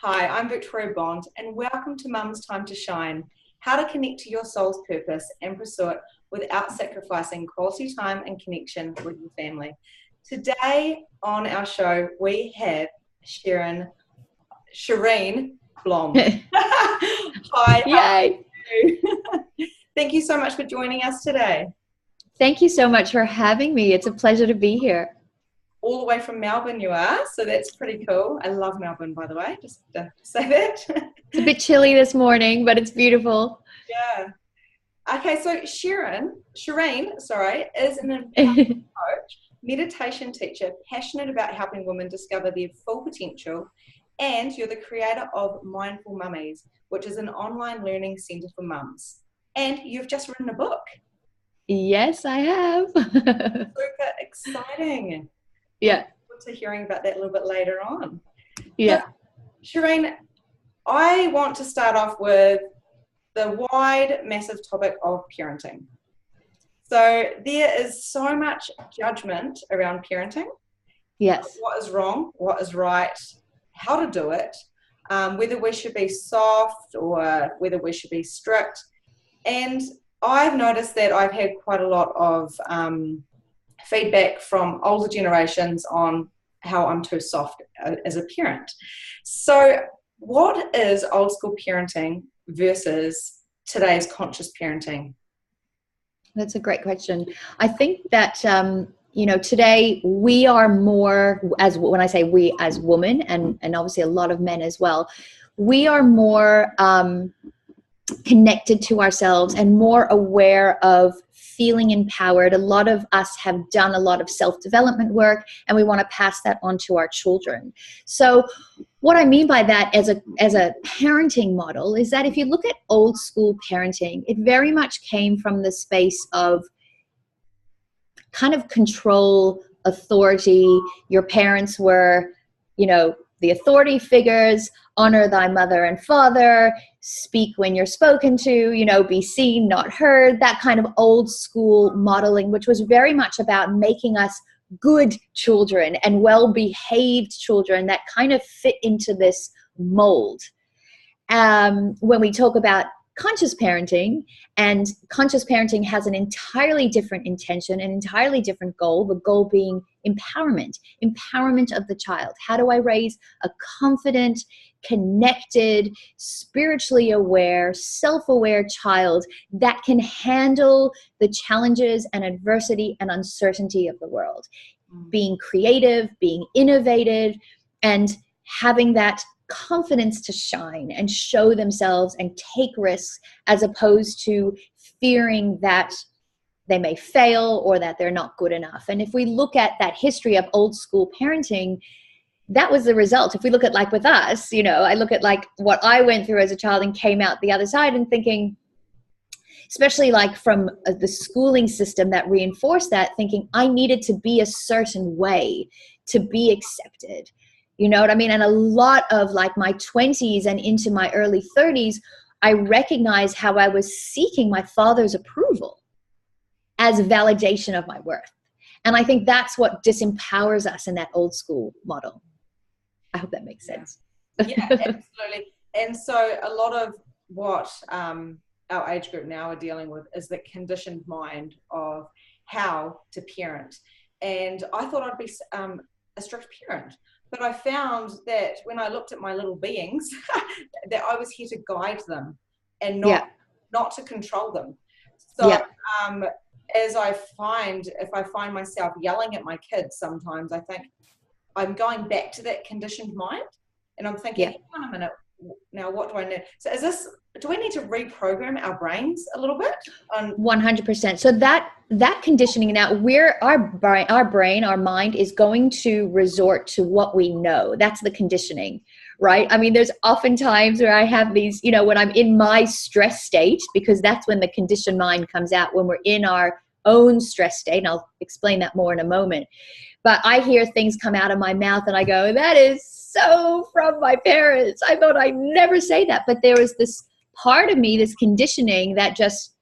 Hi, I'm Victoria Bond, and welcome to Mum's Time to Shine, how to connect to your soul's purpose and pursue it without sacrificing quality time and connection with your family. Today on our show, we have Cheryne Blom. Hi, how are Yay! you? Thank you so much for joining us today. Thank you so much for having me. It's a pleasure to be here. All the way from Melbourne you are, so that's pretty cool. I love Melbourne, by the way, just to say that. It's a bit chilly this morning, but it's beautiful. Yeah. Okay, so Cheryne, is an empowerment coach, meditation teacher, passionate about helping women discover their full potential, and you're the creator of Mindful Mummies, which is an online learning centre for mums. And you've just written a book. Yes, I have. Super exciting. Yeah. Look forward to hearing about that a little bit later on. Yeah. So, Cheryne, I want to start off with the wide, massive topic of parenting. So there is so much judgment around parenting. Yes. What is wrong, what is right, how to do it, whether we should be soft or whether we should be strict. And I've noticed that I've had quite a lot of feedback from older generations on how I'm too soft as a parent. So what is old school parenting versus today's conscious parenting? That's a great question. I think that, today we are more, when I say we as women, and obviously a lot of men as well, we are more connected to ourselves and more aware of feeling empowered. A lot of us have done a lot of self-development work, and we want to pass that on to our children. So what I mean by that as a parenting model is that if you look at old school parenting, it very much came from the space of kind of control, authority. Your parents were, the authority figures. Honor thy mother and father, speak when you're spoken to, be seen, not heard, that kind of old school modeling, which was very much about making us good children and well-behaved children that kind of fit into this mold. When we talk about conscious parenting, and conscious parenting has an entirely different intention, an entirely different goal, the goal being empowerment of the child. How do I raise a confident, connected, spiritually aware, self-aware child that can handle the challenges and adversity and uncertainty of the world? Being creative, being innovative, and having that confidence to shine and show themselves and take risks, as opposed to fearing that they may fail or that they're not good enough. And if we look at that history of old school parenting, that was the result. If we look at like with us, I look at like what I went through as a child and came out the other side and thinking, especially like from the schooling system that reinforced that, thinking I needed to be a certain way to be accepted. You know what I mean? And a lot of like my 20s and into my early 30s, I recognized how I was seeking my father's approval as validation of my worth. And I think that's what disempowers us in that old school model. I hope that makes sense. Yeah, absolutely. And so a lot of what our age group now are dealing with is the conditioned mind of how to parent. And I thought I'd be a strict parent. But I found that when I looked at my little beings, that I was here to guide them and not to control them. So if I find myself yelling at my kids sometimes, I think I'm going back to that conditioned mind, and I'm thinking, hang on a minute, now what do I need? So do we need to reprogram our brains a little bit? 100%. So that conditioning, now our mind is going to resort to what we know. That's the conditioning, right? I mean, there's often times where I have these, when I'm in my stress state, because that's when the conditioned mind comes out, when we're in our own stress state, and I'll explain that more in a moment. But I hear things come out of my mouth and I go, that is so from my parents. I thought I'd never say that. But there was this part of me, this conditioning, that just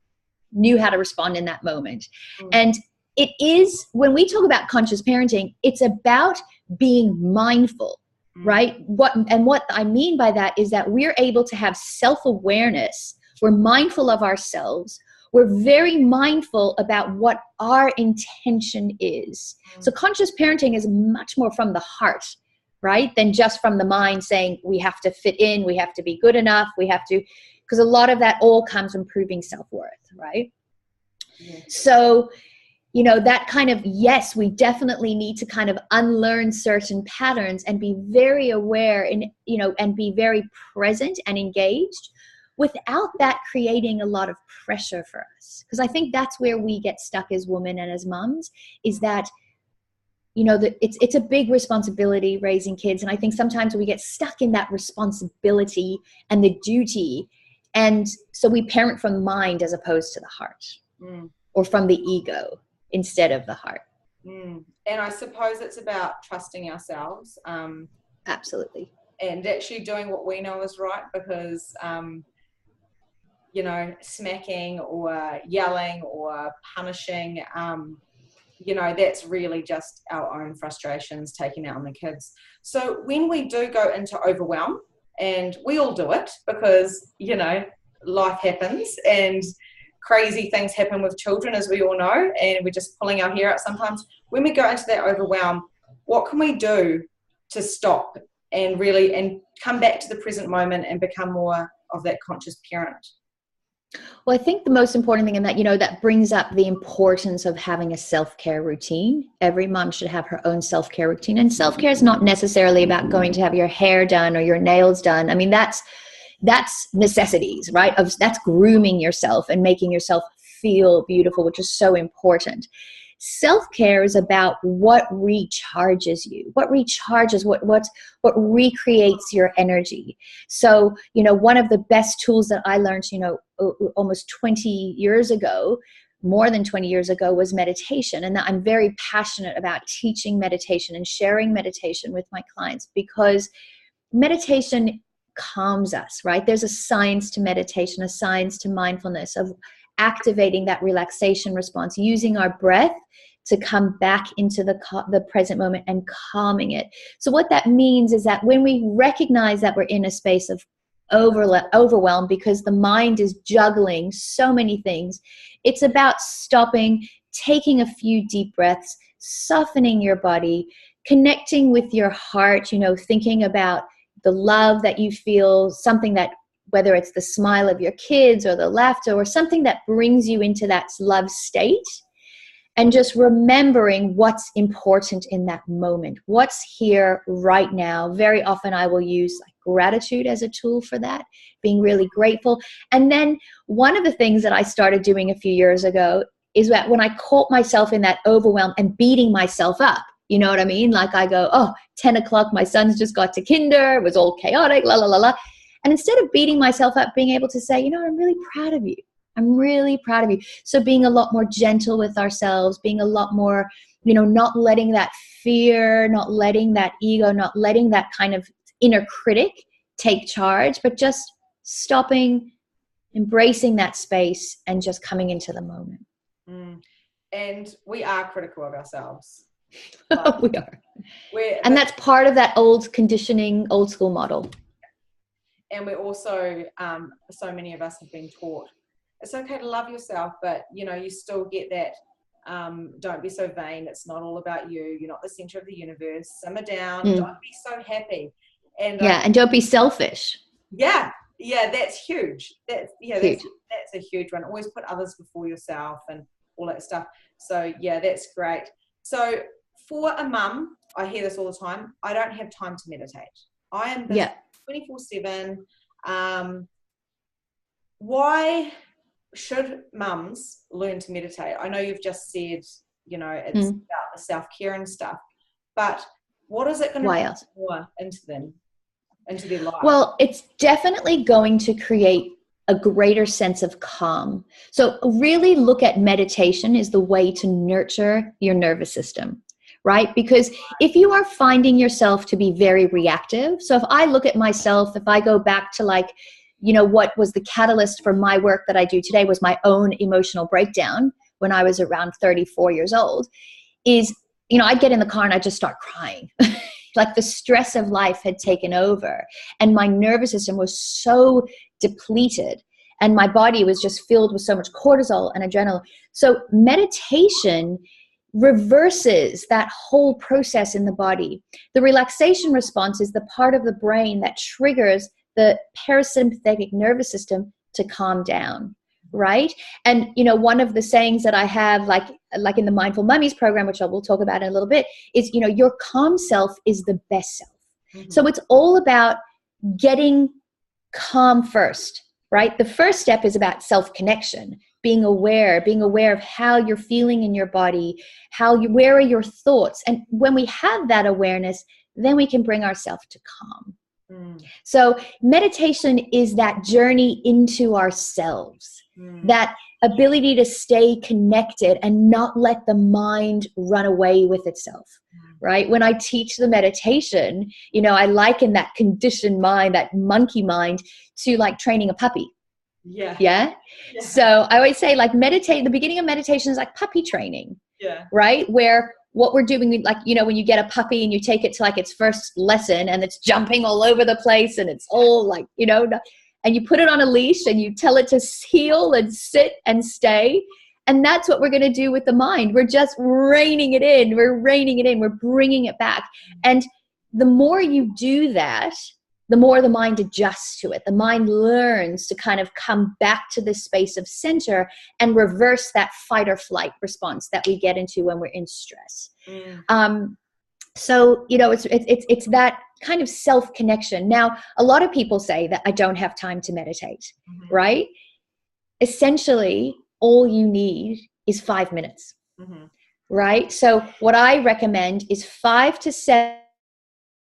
knew how to respond in that moment. And it is, when we talk about conscious parenting, it's about being mindful right? What I mean by that is that we're able to have self-awareness. We're mindful of ourselves. We're very mindful about what our intention is. So conscious parenting is much more from the heart, right? Than just from the mind saying we have to fit in, we have to be good enough, we have to, because a lot of that all comes from proving self-worth, right? Yeah. So, you know, that kind of, yes, we definitely need to kind of unlearn certain patterns and be very aware and, you know, and be very present and engaged without that creating a lot of pressure for us. Because I think that's where we get stuck as women and as moms, is that, you know, that it's a big responsibility raising kids. And I think sometimes we get stuck in that responsibility and the duty. And so we parent from the mind as opposed to the heart, or from the ego instead of the heart. And I suppose it's about trusting ourselves. Absolutely. And actually doing what we know is right, because, you know, smacking or yelling or punishing, you know, that's really just our own frustrations taking out on the kids. So when we do go into overwhelm, and we all do it because, you know, life happens and crazy things happen with children, as we all know, and we're just pulling our hair out sometimes. When we go into that overwhelm, what can we do to stop and really and come back to the present moment and become more of that conscious parent? Well, I think the most important thing in that, you know, that brings up the importance of having a self-care routine. Every mom should have her own self-care routine. And self-care is not necessarily about going to have your hair done or your nails done. I mean, that's necessities, right? That's grooming yourself and making yourself feel beautiful, which is so important. Self-care is about what recharges you, what recreates your energy. So, you know, one of the best tools that I learned, you know, almost 20 years ago, more than 20 years ago, was meditation. And I'm very passionate about teaching meditation and sharing meditation with my clients, because meditation calms us, right? There's a science to meditation, a science to mindfulness, of activating that relaxation response, using our breath to come back into the present moment and calming it. So what that means is that when we recognize that we're in a space of overwhelm because the mind is juggling so many things, it's about stopping, taking a few deep breaths, softening your body, connecting with your heart, you know, thinking about the love that you feel, something that, whether it's the smile of your kids or the laughter or something that brings you into that love state, and just remembering what's important in that moment, what's here right now. Very often I will use like gratitude as a tool for that, being really grateful. And then one of the things that I started doing a few years ago is that when I caught myself in that overwhelm and beating myself up, you know what I mean? Like I go, oh, 10 o'clock, my son's just got to kinder, it was all chaotic, la, la, la, la. And instead of beating myself up, being able to say, you know, I'm really proud of you. I'm really proud of you. So being a lot more gentle with ourselves, being a lot more, you know, not letting that fear, not letting that ego, not letting that kind of inner critic take charge, but just stopping, embracing that space and just coming into the moment. And we are critical of ourselves. We are. And that's part of that old conditioning, old school model. And we're also, so many of us have been taught, it's okay to love yourself, but, you know, you still get that, don't be so vain. It's not all about you. You're not the center of the universe. Simmer down. Don't be so happy. And and don't be selfish. Yeah, that's huge. That's huge. That's a huge one. Always put others before yourself and all that stuff. So, yeah, that's great. So for a mum, I hear this all the time, I don't have time to meditate. I am busy 24/7. Why should mums learn to meditate? I know you've just said, you know, it's about the self-care and stuff, but what is it going to bring more into them, into their life? Well, it's definitely going to create a greater sense of calm. So really look at meditation as the way to nurture your nervous system, right? Because if you are finding yourself to be very reactive, so if I look at myself, if I go back to like, you know, what was the catalyst for my work that I do today was my own emotional breakdown when I was around 34 years old, is, you know, I'd get in the car and I'd just start crying. like the stress of life had taken over, and my nervous system was so depleted, and my body was just filled with so much cortisol and adrenaline. So meditation reverses that whole process in the body. The relaxation response is the part of the brain that triggers the parasympathetic nervous system to calm down, right? And one of the sayings that I have, like in the Mindful Mummies program, which I will talk about in a little bit, is your calm self is the best self. Mm-hmm. So it's all about getting calm first, right? The first step is about self-connection, being aware of how you're feeling in your body, where are your thoughts. And when we have that awareness, then we can bring ourselves to calm. So meditation is that journey into ourselves, that ability to stay connected and not let the mind run away with itself, right? When I teach the meditation, I liken that conditioned mind, that monkey mind, to like training a puppy. Yeah. So I always say, like, the beginning of meditation is like puppy training. Yeah. Right? Where what we're doing, like, when you get a puppy and you take it to like its first lesson and it's jumping all over the place and it's all like, and you put it on a leash and you tell it to heel and sit and stay. And that's what we're going to do with the mind. We're just reining it in. We're bringing it back. And the more you do that, the more the mind adjusts to it. The mind learns to kind of come back to this space of center and reverse that fight or flight response that we get into when we're in stress. So, it's that kind of self-connection. Now, a lot of people say that I don't have time to meditate, right? Essentially, all you need is 5 minutes, right? So what I recommend is 5 to 7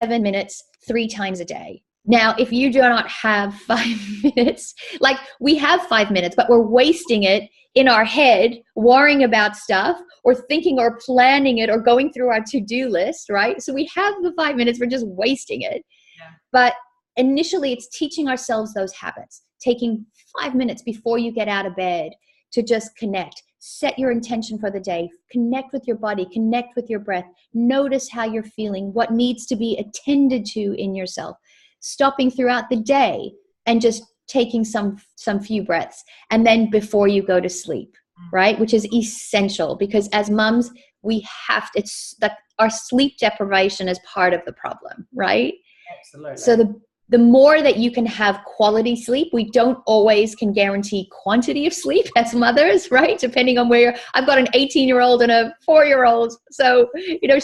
minutes 3 times a day. Now, if you do not have 5 minutes, like we have 5 minutes, but we're wasting it in our head, worrying about stuff or thinking or planning it or going through our to-do list, right? So we have the 5 minutes, we're just wasting it. Yeah. But initially, it's teaching ourselves those habits, taking 5 minutes before you get out of bed to just connect. Set your intention for the day. Connect with your body. Connect with your breath. Notice how you're feeling, what needs to be attended to in yourself. Stopping throughout the day and just taking some few breaths. And then before you go to sleep, right? Which is essential, because as moms, we have to, it's like our sleep deprivation is part of the problem, right? Absolutely. So the more that you can have quality sleep, we don't always can guarantee quantity of sleep as mothers, right? Depending on where I've got an 18-year-old and a 4-year-old. So,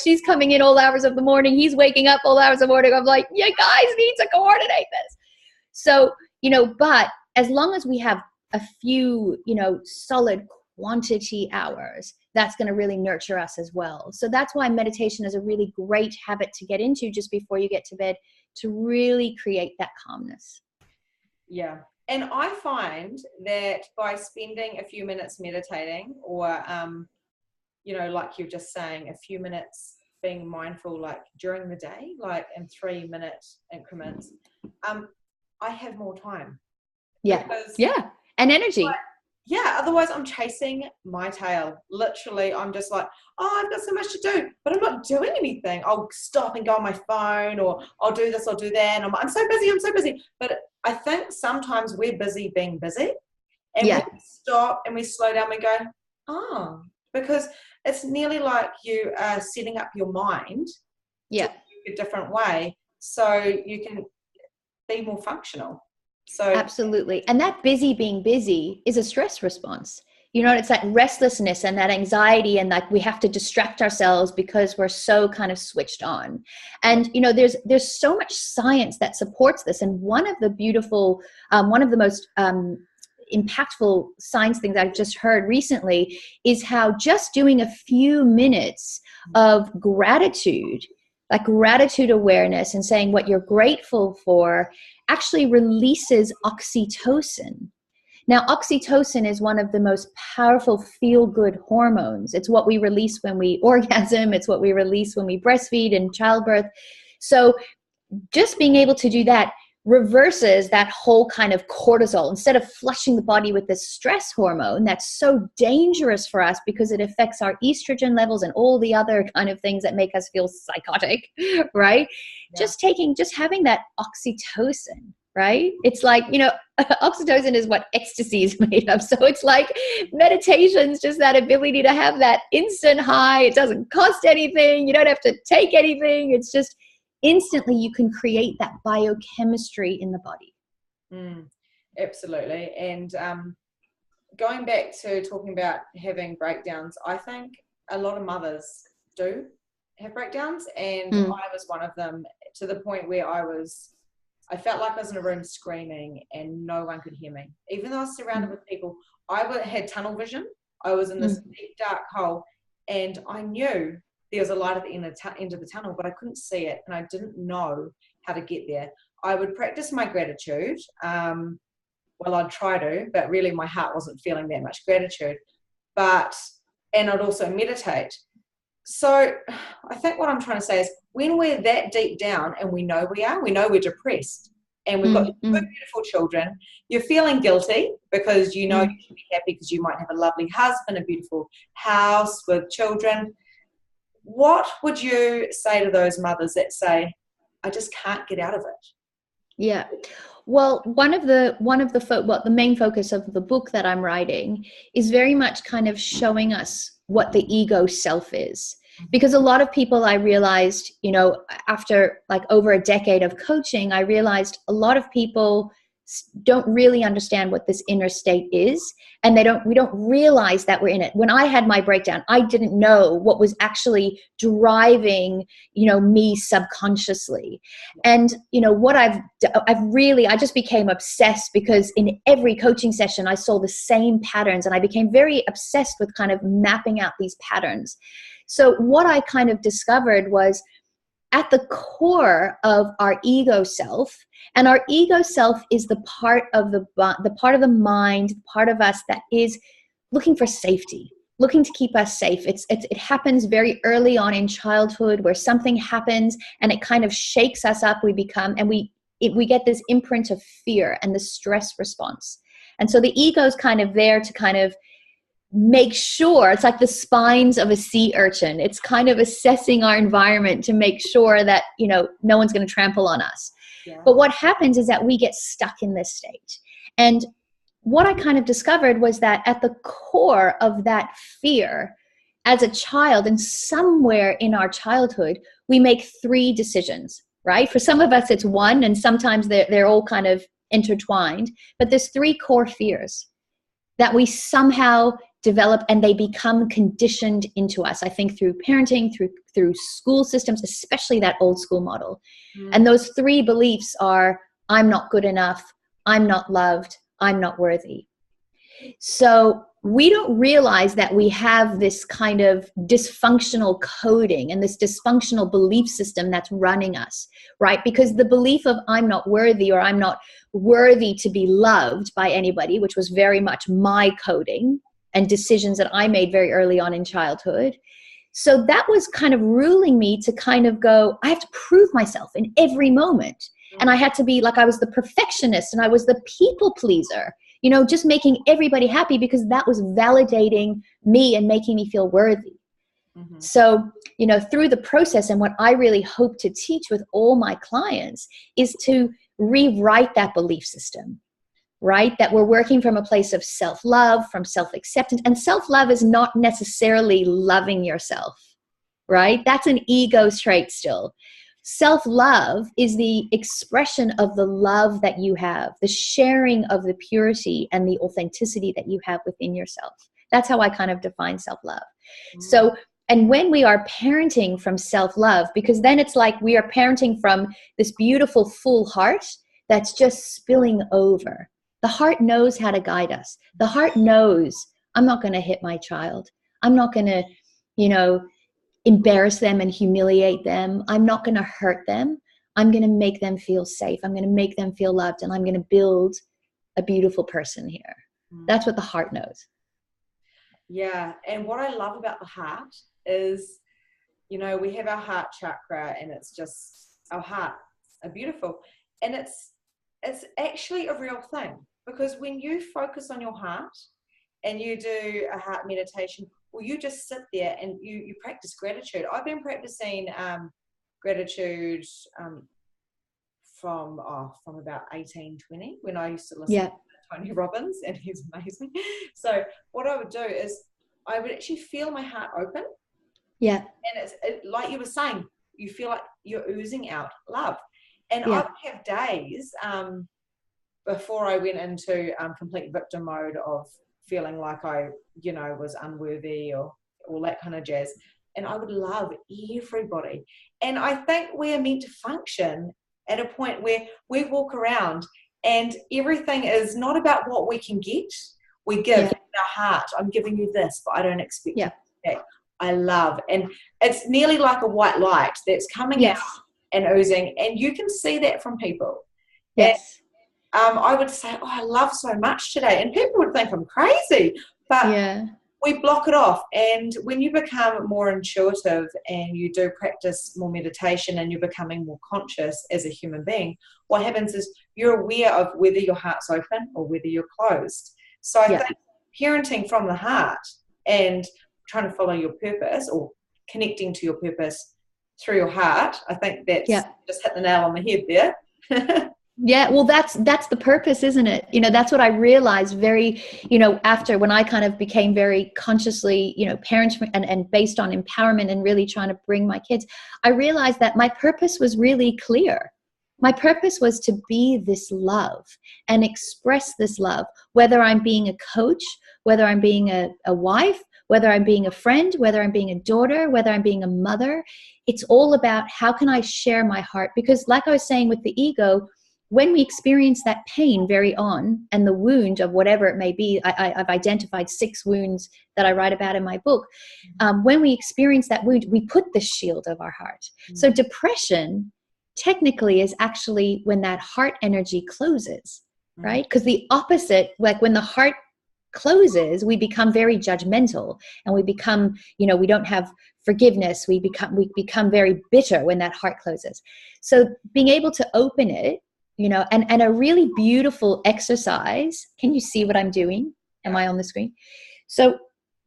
she's coming in all hours of the morning. He's waking up all hours of the morning. I'm like, you guys need to coordinate this. So, but as long as we have a few, solid quantity hours, that's going to really nurture us as well. So that's why meditation is a really great habit to get into just before you get to bed, to really create that calmness. Yeah. And I find that by spending a few minutes meditating or, like you're just saying, a few minutes being mindful, like during the day, like in 3-minute increments, I have more time. Yeah. Yeah. And energy. Otherwise I'm chasing my tail. Literally, I'm just like, I've got so much to do, but I'm not doing anything. I'll stop and go on my phone, or I'll do this, I'll do that. And I'm so busy. But I think sometimes we're busy being busy. And we stop and we slow down and go, because it's nearly like you are setting up your mind to work a different way so you can be more functional. So absolutely. And that being busy is a stress response. It's that restlessness and that anxiety, and like we have to distract ourselves because we're so kind of switched on. And, there's so much science that supports this. And one of the most impactful science things I've just heard recently is how just doing a few minutes of gratitude, like gratitude awareness and saying what you're grateful for, actually releases oxytocin. Now, oxytocin is one of the most powerful feel-good hormones. It's what we release when we orgasm. It's what we release when we breastfeed in childbirth. So just being able to do that reverses that whole kind of cortisol. Instead of flushing the body with this stress hormone that's so dangerous for us because it affects our estrogen levels and all the other kind of things that make us feel psychotic, right? Yeah. Just having that oxytocin, right? It's like, oxytocin is what ecstasy is made of. So it's like meditation's just that ability to have that instant high. It doesn't cost anything. You don't have to take anything. It's just instantly you can create that biochemistry in the body. Absolutely. And going back to talking about having breakdowns, I think a lot of mothers do have breakdowns, and I was one of them, to the point where I felt like I was in a room screaming and no one could hear me. Even though I was surrounded with people, I had tunnel vision. I was in this deep, dark hole, and I knew there was a light at the end of the tunnel, but I couldn't see it, and I didn't know how to get there. I would practice my gratitude. Well, I'd try to, but really my heart wasn't feeling that much gratitude. And I'd also meditate. So I think what I'm trying to say is, when we're that deep down and we know we're depressed, and we've got two beautiful children, you're feeling guilty because you know you should be happy because you might have a lovely husband, a beautiful house with children. What would you say to those mothers that say, I just can't get out of it? Yeah. Well, the main focus of the book that I'm writing is very much kind of showing us what the ego self is. Because a lot of people, I realized, after like over a decade of coaching, I realized a lot of people don't really understand what this inner state is, and we don't realize that we're in it. When I had my breakdown, I didn't know what was actually driving, me subconsciously. And what I just became obsessed, because in every coaching session I saw the same patterns, and I became very obsessed with kind of mapping out these patterns. So what I kind of discovered was, at the core of our ego self, and our ego self is the part of the part of the mind, part of us that is looking for safety, looking to keep us safe. It happens very early on in childhood, where something happens and it kind of shakes us up. We get this imprint of fear and the stress response. And so the ego is kind of there to kind of make sure, it's like the spines of a sea urchin. It's kind of assessing our environment to make sure that, no one's going to trample on us. Yeah. But what happens is that we get stuck in this state. And what I kind of discovered was that at the core of that fear, as a child, and somewhere in our childhood, we make 3 decisions, right? For some of us, it's 1, and sometimes they're all kind of intertwined. But there's 3 core fears that we somehow develop, and they become conditioned into us, I think, through parenting, through school systems, especially that old school model. And those 3 beliefs are: I'm not good enough, I'm not loved, I'm not worthy. So we don't realize that we have this kind of dysfunctional coding and this dysfunctional belief system that's running us, right? Because the belief of I'm not worthy, or I'm not worthy to be loved by anybody, which was very much my coding and decisions that I made very early on in childhood. So that was kind of ruling me to kind of go, I have to prove myself in every moment. And I had to be like, I was the perfectionist and I was the people pleaser, just making everybody happy, because that was validating me and making me feel worthy. Mm-hmm. So, through the process, and what I really hope to teach with all my clients is to rewrite that belief system, right? That we're working from a place of self-love, from self-acceptance. And self-love is not necessarily loving yourself, right? That's an ego trait still. Self-love is the expression of the love that you have, the sharing of the purity and the authenticity that you have within yourself. That's how I kind of define self-love. So, and when we are parenting from self-love, because then it's like we are parenting from this beautiful full heart that's just spilling over. The heart knows how to guide us. The heart knows, I'm not going to hit my child. I'm not going to, embarrass them and humiliate them. I'm not going to hurt them. I'm going to make them feel safe. I'm going to make them feel loved, and I'm going to build a beautiful person here. That's what the heart knows. Yeah. And what I love about the heart is, we have our heart chakra, and it's just, our heart are beautiful. And it's it's actually a real thing, because when you focus on your heart and you do a heart meditation, or you just sit there and you practice gratitude. I've been practicing gratitude from about 18-20, when I used to listen to Tony Robbins, and he's amazing. So what I would do is I would actually feel my heart open. Yeah. And it's like you were saying, you feel like you're oozing out love. And I would have days before I went into complete victim mode of feeling like I, was unworthy or all that kind of jazz. And I would love everybody. And I think we're meant to function at a point where we walk around and everything is not about what we can get. We give our heart. I'm giving you this, but I don't expect it back. I love. And it's nearly like a white light that's coming out and oozing. And you can see that from people. Yes. And, I would say, I love so much today. And people would think I'm crazy. But we block it off. And when you become more intuitive and you do practice more meditation and you're becoming more conscious as a human being, what happens is you're aware of whether your heart's open or whether you're closed. So I think parenting from the heart and trying to follow your purpose, or connecting to your purpose through your heart, I think that's just hit the nail on the head there. Yeah, well, that's the purpose, isn't it? That's what I realized very, after, when I kind of became very consciously, parent and based on empowerment and really trying to bring my kids, I realized that my purpose was really clear. My purpose was to be this love and express this love, whether I'm being a coach, whether I'm being a wife, whether I'm being a friend, whether I'm being a daughter, whether I'm being a mother. It's all about how can I share my heart? Because like I was saying with the ego, when we experience that pain very on, and the wound of whatever it may be, I've identified 6 wounds that I write about in my book. When we experience that wound, we put the shield of our heart. So depression technically is actually when that heart energy closes, right? Because the opposite, like when the heart closes, we become very judgmental, and we become, we don't have forgiveness. We become very bitter when that heart closes. So being able to open it, and a really beautiful exercise. Can you see what I'm doing? Am I on the screen? So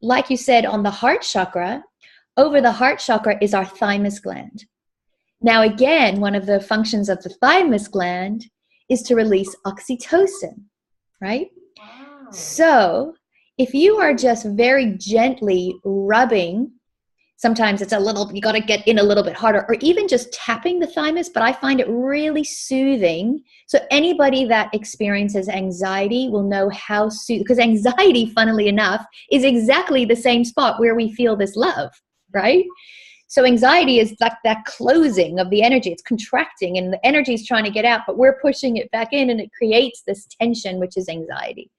like you said, on the heart chakra, over the heart chakra is our thymus gland. Now, again, one of the functions of the thymus gland is to release oxytocin, right? Wow. So if you are just very gently rubbing, sometimes it's you got to get in a little bit harder, or even just tapping the thymus, but I find it really soothing. So anybody that experiences anxiety will know how soothing, because anxiety, funnily enough, is exactly the same spot where we feel this love, right? So anxiety is like that closing of the energy. It's contracting and the energy is trying to get out, but we're pushing it back in, and it creates this tension, which is anxiety.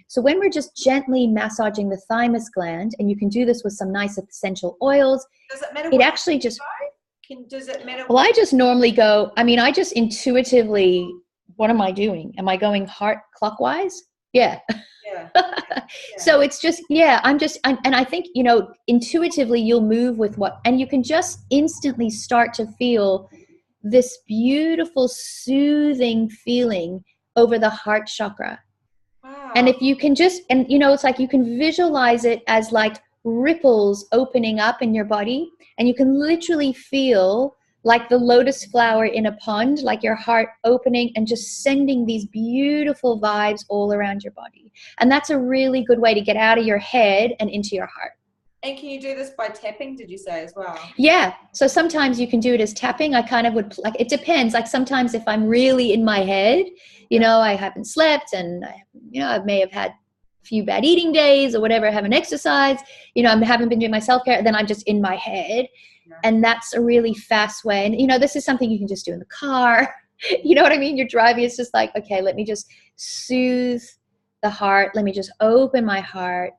So when we're just gently massaging the thymus gland, and you can do this with some nice essential oils, does it matter? It actually just, does it matter? Well, I just normally go, I just intuitively, what am I doing? Am I going heart clockwise? Yeah. So it's just, and I think, intuitively you'll move with and you can just instantly start to feel this beautiful, soothing feeling over the heart chakra. Wow. And if you can just, and it's like you can visualize it as like ripples opening up in your body, and you can literally feel like the lotus flower in a pond, like your heart opening and just sending these beautiful vibes all around your body. And that's a really good way to get out of your head and into your heart. And can you do this by tapping, did you say, as well? Yeah. So sometimes you can do it as tapping. I kind of would, like, it depends. Like sometimes if I'm really in my head, I haven't slept, and I may have had a few bad eating days or whatever, I haven't exercised, I haven't been doing my self-care, then I'm just in my head. Yeah. And that's a really fast way. And, this is something you can just do in the car. You know what I mean? You're driving. It's just like, okay, let me just soothe the heart. Let me just open my heart.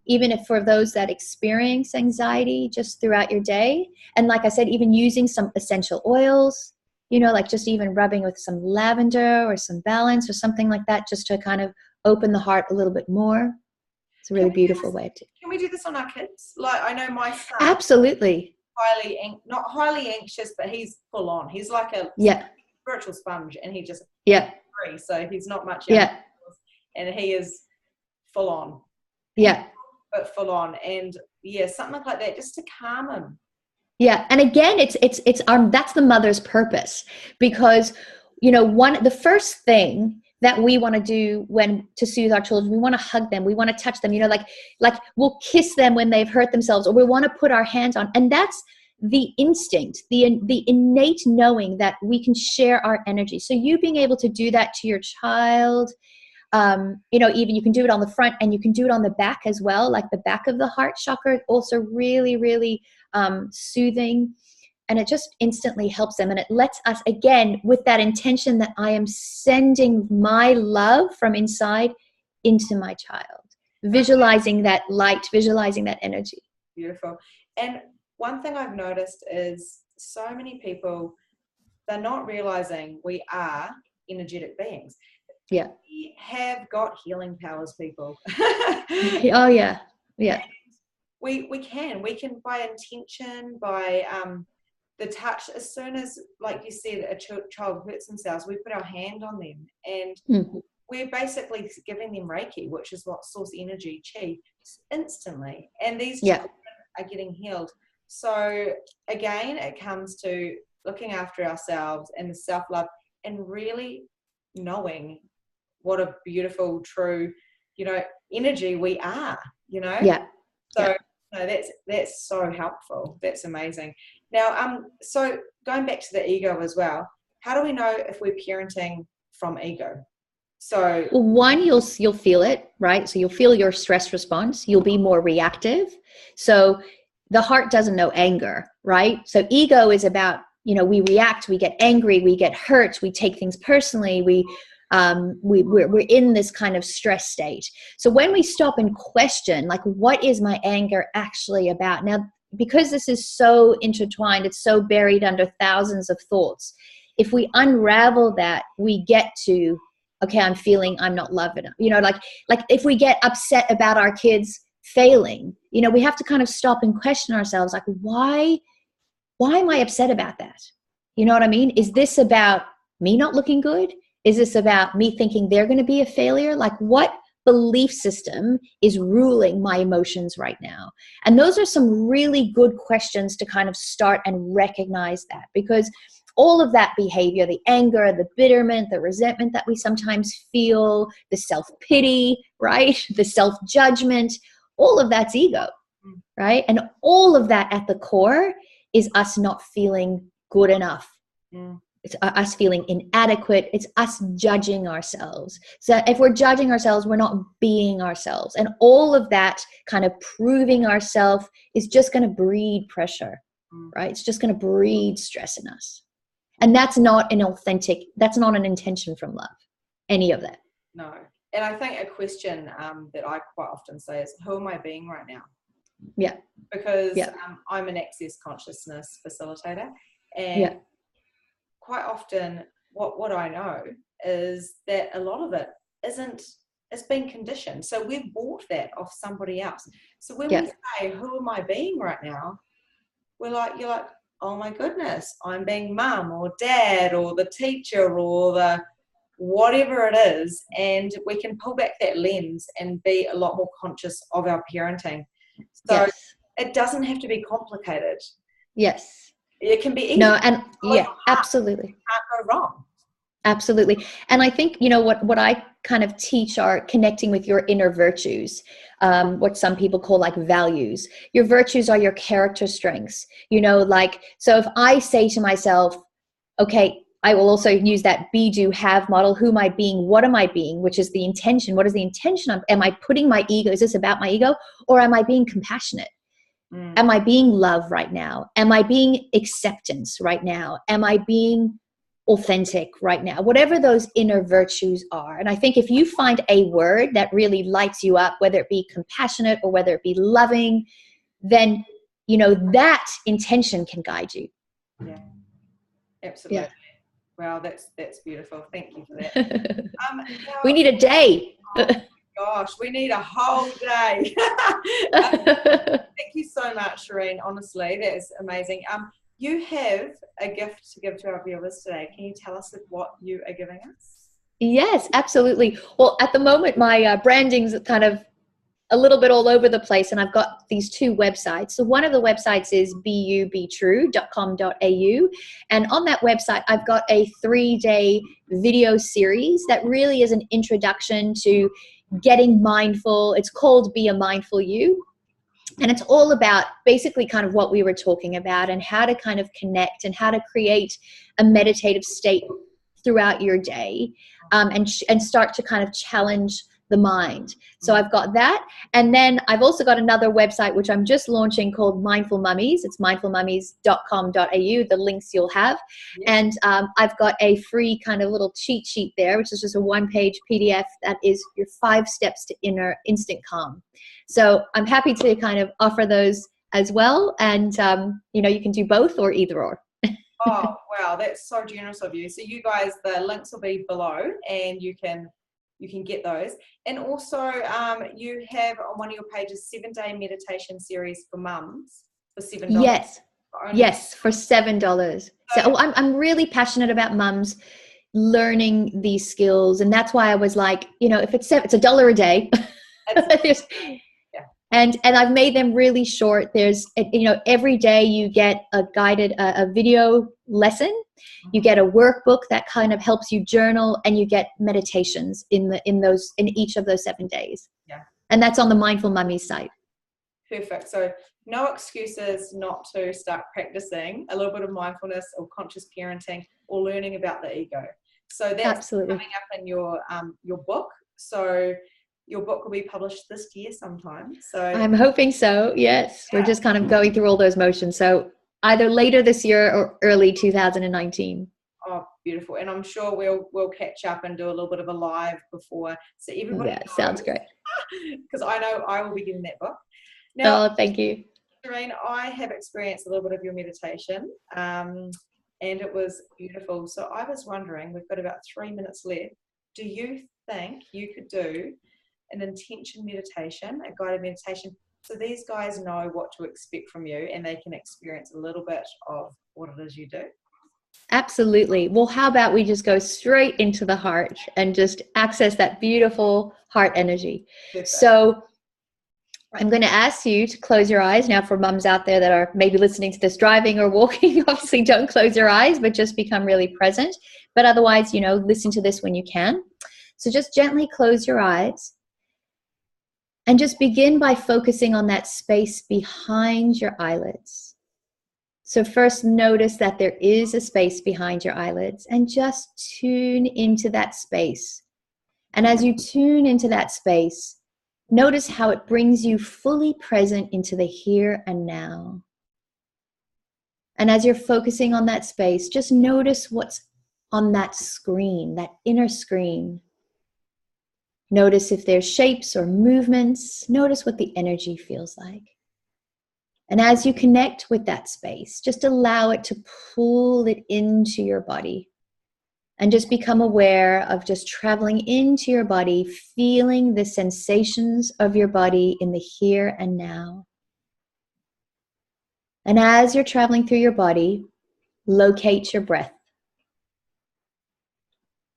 Even if for those that experience anxiety just throughout your day. And like I said, even using some essential oils, like just even rubbing with some lavender or some balance or something like that, just to kind of open the heart a little bit more. It's a really beautiful way to. Can we do this on our kids? Like, I know my son. Absolutely. Not highly anxious, but he's full on. He's like a spiritual sponge, and he just 3, so he's not much younger, and he is full on. Yeah. But full on, and something like that, just to calm him. Yeah. And again, it's that's the mother's purpose, because, the first thing that we want to do to soothe our children, we want to hug them, we want to touch them, like we'll kiss them when they've hurt themselves, or we want to put our hands on. And that's the instinct, the innate knowing that we can share our energy. So you being able to do that to your child, even you can do it on the front and you can do it on the back as well, like the back of the heart chakra, also really, really soothing. And it just instantly helps them. And it lets us, again, with that intention that I am sending my love from inside into my child, visualizing that light, visualizing that energy. Beautiful. And one thing I've noticed is so many people, they're not realizing we are energetic beings. Yeah. We have got healing powers, people. Oh, yeah. Yeah. We can by intention, by the touch. As soon as, like you said, a child hurts themselves, we put our hand on them, and we're basically giving them Reiki, which is what source energy, chi, instantly. And these children are getting healed. So again, it comes to looking after ourselves and the self-love, and really knowing what a beautiful, true, energy we are, Yeah. So that's so helpful. That's amazing. Now, so going back to the ego as well, how do we know if we're parenting from ego? So, well, one, you'll feel it, right? So you'll feel your stress response. You'll be more reactive. So the heart doesn't know anger, right? So ego is about, we react, we get angry, we get hurt, we take things personally, we're in this kind of stress state. So when we stop and question, like, what is my anger actually about? Now, because this is so intertwined, it's so buried under thousands of thoughts. If we unravel that, we get to, okay, I'm not loved enough. Like if we get upset about our kids failing, we have to kind of stop and question ourselves, like, why am I upset about that? You know what I mean? Is this about me not looking good? Is this about me thinking they're going to be a failure? Like, what belief system is ruling my emotions right now? And those are some really good questions to kind of start and recognize that, because all of that behavior, the anger, the bitterment, the resentment that we sometimes feel, the self-pity, right? The self-judgment, all of that's ego, right? And all of that at the core is us not feeling good enough. It's us feeling inadequate. It's us judging ourselves. So if we're judging ourselves, we're not being ourselves. And all of that kind of proving ourselves is just going to breed pressure, right? It's just going to breed stress in us. And that's not that's not an intention from love, any of that. No. And I think a question that I quite often say is, who am I being right now? Yeah. Because I'm an access consciousness facilitator, and quite often what I know is that a lot of it it's been conditioned. So we've bought that off somebody else. So when we say, who am I being right now? You're like, oh my goodness, I'm being mum or dad or the teacher or the whatever it is. And we can pull back that lens and be a lot more conscious of our parenting. So it doesn't have to be complicated. Yes. It can be easy. No, and absolutely. Can't go wrong. Absolutely. And I think, what I kind of teach are connecting with your inner virtues, what some people call like values. Your virtues are your character strengths, so if I say to myself, okay, I will also use that be, do, have model. Who am I being? What am I being? Which is the intention. What is the intention? Am I putting my ego? Is this about my ego? Or am I being compassionate? Am I being love right now? Am I being acceptance right now? Am I being authentic right now? Whatever those inner virtues are. And I think if you find a word that really lights you up, whether it be compassionate or whether it be loving, then, that intention can guide you. Yeah, absolutely. Yeah. Wow, that's beautiful. Thank you for that. We need a day. Oh gosh, we need a whole day. Thank you so much, Cheryne. Honestly, that is amazing. You have a gift to give to our viewers today. Can you tell us what you are giving us? Yes, absolutely. Well, at the moment, my branding's kind of a little bit all over the place, and I've got these two websites. So one of the websites is betrue.com.au, and on that website I've got a 3-day video series that really is an introduction to getting mindful. It's called Be a Mindful You, and it's all about basically kind of what we were talking about and how to kind of connect and how to create a meditative state throughout your day, and start to kind of challenge the mind. So I've got that. And then I've also got another website, which I'm just launching, called Mindful Mummies. It's mindfulmummies.com.au, the links you'll have. And I've got a free kind of little cheat sheet there, which is just a 1-page PDF that is your 5 steps to inner instant calm. So I'm happy to kind of offer those as well. And, you can do both or either or. Oh, wow, that's so generous of you. So you guys, the links will be below, and you can get those. And also, you have on one of your pages 7-day meditation series for mums for $7. Yes, for $7. So I'm really passionate about mums learning these skills, and that's why I was like, if it's $1 a day. And I've made them really short. There's, every day you get a guided, a video lesson. You get a workbook that kind of helps you journal, and you get meditations in each of those 7 days. Yeah. And that's on the Mindful Mummies site. Perfect. So no excuses not to start practicing a little bit of mindfulness or conscious parenting or learning about the ego. So that's Absolutely coming up in your book. So your book will be published this year sometime. So I'm hoping so. Yes. Yeah. We're just kind of going through all those motions. So either later this year or early 2019. Oh, beautiful. And I'm sure we'll catch up and do a little bit of a live before, so everybody knows. Sounds great. Because I know I will be getting that book. Now, thank you. Cheryne, I have experienced a little bit of your meditation, and it was beautiful. So I was wondering, we've got about 3 minutes left. Do you think you could do an intention meditation, a guided meditation, so these guys know what to expect from you and they can experience a little bit of what it is you do? Absolutely. Well, how about we just go straight into the heart and just access that beautiful heart energy. Perfect. So I'm going to ask you to close your eyes. Now, for mums out there that are maybe listening to this driving or walking, obviously don't close your eyes, but just become really present. But otherwise, listen to this when you can. So just gently close your eyes and just begin by focusing on that space behind your eyelids. So first, notice that there is a space behind your eyelids, and just tune into that space. And as you tune into that space, notice how it brings you fully present into the here and now. And as you're focusing on that space, just notice what's on that screen, that inner screen. Notice if there's shapes or movements. Notice what the energy feels like. And as you connect with that space, just allow it to pull it into your body. And just become aware of just traveling into your body, feeling the sensations of your body in the here and now. And as you're traveling through your body, locate your breath.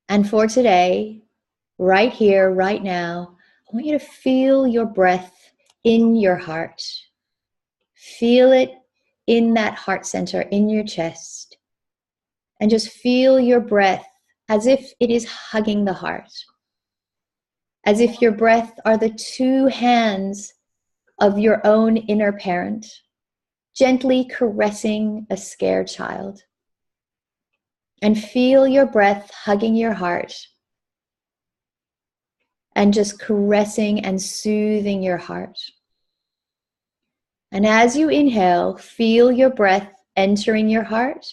And for today, right here, right now, I want you to feel your breath in your heart. Feel it in that heart center, in your chest. And just feel your breath as if it is hugging the heart. As if your breath are the 2 hands of your own inner parent, gently caressing a scared child. And feel your breath hugging your heart and just caressing and soothing your heart. And as you inhale, feel your breath entering your heart.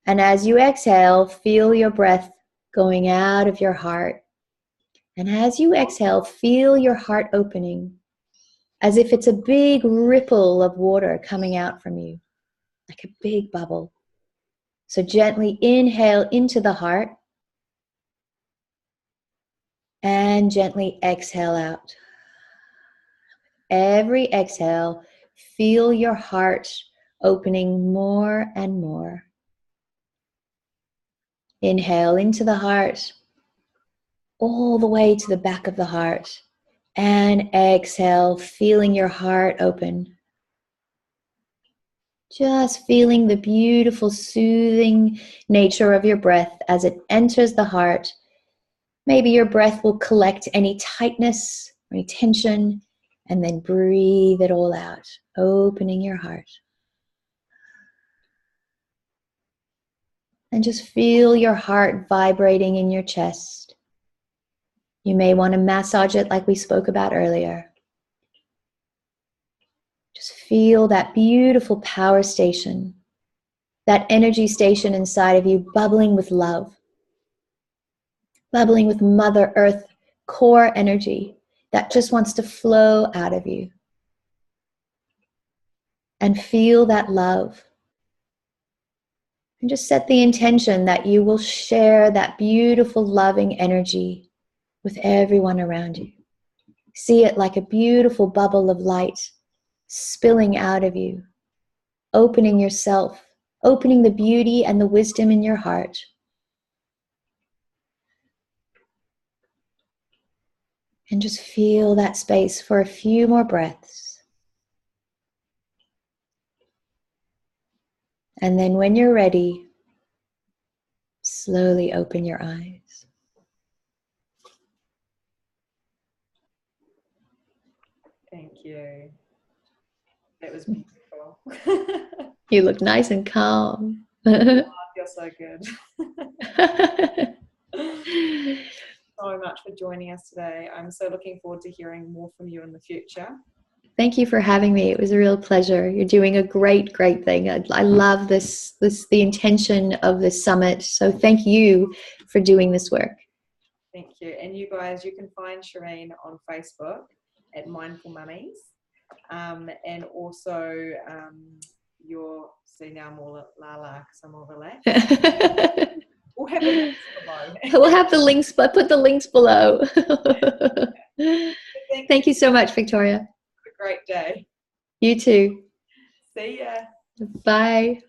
And as you exhale, feel your breath going out of your heart. And as you exhale, feel your heart opening as if it's a big ripple of water coming out from you, like a big bubble. So gently inhale into the heart and gently exhale out. Every exhale, feel your heart opening more and more. Inhale into the heart, all the way to the back of the heart. And exhale, feeling your heart open. Just feeling the beautiful, soothing nature of your breath as it enters the heart. Maybe your breath will collect any tightness or any tension, and then breathe it all out, opening your heart. And just feel your heart vibrating in your chest. You may want to massage it like we spoke about earlier. Just feel that beautiful power station, that energy station inside of you bubbling with love, bubbling with Mother Earth core energy that just wants to flow out of you. And feel that love. And just set the intention that you will share that beautiful, loving energy with everyone around you. See it like a beautiful bubble of light spilling out of you, opening yourself, opening the beauty and the wisdom in your heart. And just feel that space for a few more breaths. And then when you're ready, slowly open your eyes. Thank you. That was beautiful. You look nice and calm. Oh, I feel so good. So much for joining us today. I'm so looking forward to hearing more from you in the future. Thank you for having me. It was a real pleasure. You're doing a great thing. I love the intention of this summit. So thank you for doing this work. Thank you. And you guys, you can find Cheryne on Facebook at Mindful Mummies. And also you'll see now more Lala because I'm more relaxed. We'll have the links below. We'll have the links, but put the links below. Thank you so much, Victoria. Have a great day. You too. See ya. Bye.